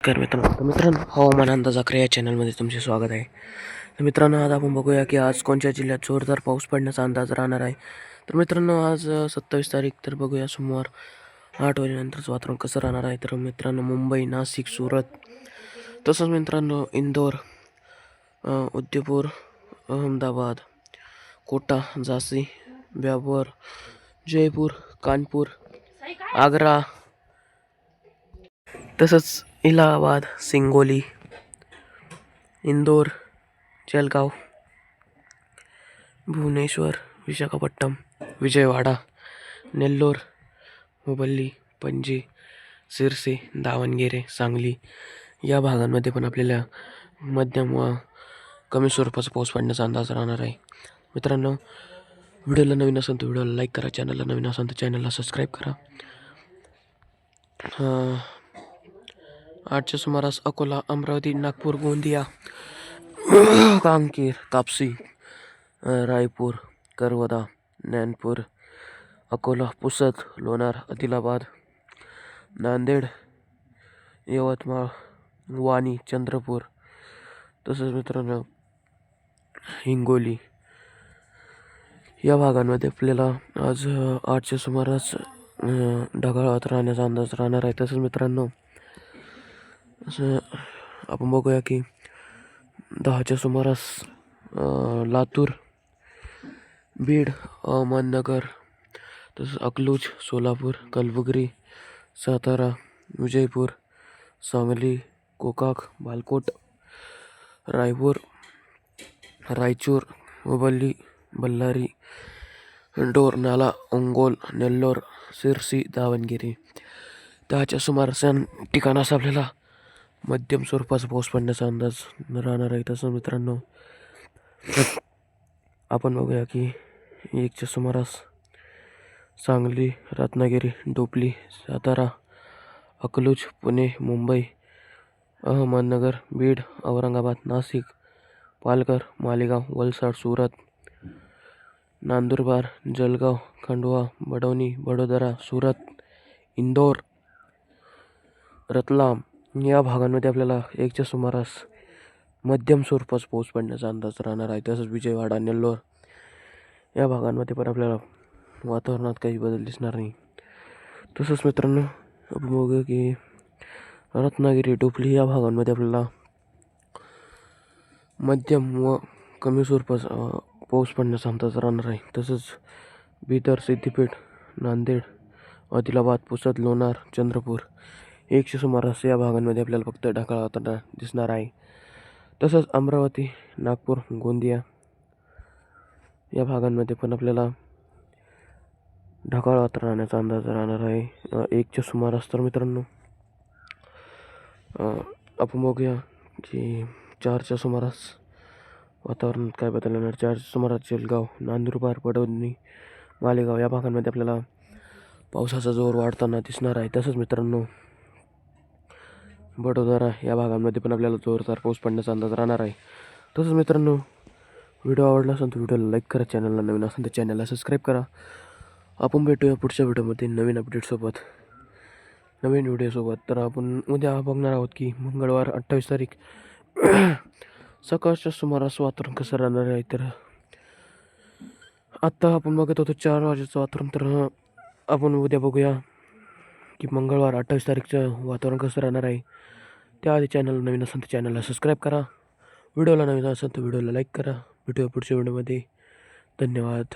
नमस्कार मित्रांनो. मित्रांनो, हवामान अंदाज अकरा या चॅनलमध्ये तुमचे स्वागत आहे. तर मित्रांनो, आज आपण बघूया की आज कोणत्या जिल्ह्यात जोरदार पाऊस पडण्याचा अंदाज राहणार आहे. तर मित्रांनो, आज 27 तारीख, तर बघूया सोमवार 8 वाजेनंतरचं वातावरण कसं राहणार आहे. तर मित्रांनो, मुंबई, नाशिक, सुरत, तसंच मित्रांनो इंदोर, उदयपूर, अहमदाबाद, कोटा, झांसी, ब्यावर, जयपूर, कानपूर, आग्रा, तसंच इलाहाबाद, सिंगोली, इंदोर, जलगाव, भुवनेश्वर, विशाखापट्टणम, विजयवाडा, नेल्लोर, हुबल्ली, पणजी, सिरसी, दावणगेरे, सांगली या भागांमध्ये पण आपल्याला मध्यम व कमी स्वरूपाचा पाऊस पडण्याचा अंदाज राहणार आहे. मित्रांनो, व्हिडिओला नवीन असेल तर व्हिडिओला लाईक करा, चॅनलला नवीन असेल तर चॅनलला सबस्क्राईब करा. 8च्या सुमारास अकोला, अमरावती, नागपूर, गोंदिया, कांकेर, तापसी, रायपूर, करवदा, नैनपूर, अकोला, पुसद, लोणार, आदिलाबाद, नांदेड, यवतमाळ, वाणी, चंद्रपूर, तसंच मित्रांनो हिंगोली या भागांमध्ये आपल्याला आज 8च्या सुमारास ढगाळ राहण्याचा अंदाज राहणार आहे. तसंच मित्रांनो, असं आपण बघूया की 10च्या सुमारास लातूर, बीड, अहमदनगर, तसंच अकलूज, सोलापूर, कलबुर्गी, सातारा, विजयपूर, सांगली, गोकाक, बालकोट, रायपूर, रायचूर, हुबल्ली, बल्लारी, डोरनाला, ओंगोल, नेल्लोर, सिरसी, दावणगिरी 10च्या सुमारास या ठिकाणास आपल्याला मध्यम स्वरूपाचा पाऊस पडण्याचा अंदाज राहणार आहे. तसं मित्रांनो, आपण बघूया की 1च्या सुमारास सांगली, रत्नागिरी, डोपली, सातारा, अकलूज, पुणे, मुंबई, अहमदनगर, बीड, औरंगाबाद, नाशिक, पालघर, मालेगाव, वलसाड, सुरत, नंदुरबार, जळगाव, खंडवा, बडौनी, वडोदरा, सुरत, इंदोर, रतलाम या भागांमध्ये आपल्याला 1च्या सुमारास मध्यम स्वरूपाचा पाऊस पडण्याचा अंदाज राहणार आहे. तसंच विजयवाडा, नेल्लोर या भागांमध्ये पण आपल्याला वातावरणात काही बदल दिसणार नाही. तसंच मित्रांनो, आपण बघूया की रत्नागिरी, डोपली या भागांमध्ये आपल्याला मध्यम व कमी स्वरूपाचा पाऊस पडण्याचा अंदाज राहणार आहे. तसंच बिदर, सिद्दीपेठ, नांदेड, आदिलाबाद, पुसद, लोणार, चंद्रपूर 1च्या सुमारास या भागांमध्ये आपल्याला फक्त ढगाळ वातावरण दिसणार आहे. तसंच अमरावती, नागपूर, गोंदिया या भागांमध्ये पण आपल्याला ढगाळ वातावरण राहण्याचा अंदाज राहणार आहे 1च्या सुमारास. तर मित्रांनो, आपण बघूया की 4च्या सुमारास वातावरणात काय बदल येणार. 4च्या सुमारास जळगाव, नंदुरबार, वडोदरी, मालेगाव या भागांमध्ये आपल्याला पावसाचा जोर वाढताना दिसणार आहे. तसंच मित्रांनो, वडोदरा या भागांमध्ये पण आपल्याला जोरदार पाऊस पडण्याचा अंदाज राहणार आहे. तसंच मित्रांनो, व्हिडिओ आवडला असेल तर व्हिडिओला लाईक करा, चॅनलला नवीन असेल तर चॅनलला सबस्क्राईब करा. आपण भेटूया पुढच्या व्हिडिओमध्ये नवीन अपडेटसोबत, नवीन व्हिडिओसोबत. तर आपण उद्या बघणार आहोत की मंगळवार 28 तारीख सकाळच्या सुमारास वातावरण कसं राहणार आहे. तर आत्ता आपण बघत होतो 4 वाजेचं वातावरण. तर आपण उद्या बघूया की मंगळवार 28 तारीखचं वातावरण कसं राहणार आहे. त्याआधी चॅनल नवीन असेल तर चॅनलला सबस्क्राईब करा, व्हिडिओला नवीन असेल तर व्हिडिओला लाईक करा. भेटूया पुढच्या व्हिडिओमध्ये. धन्यवाद.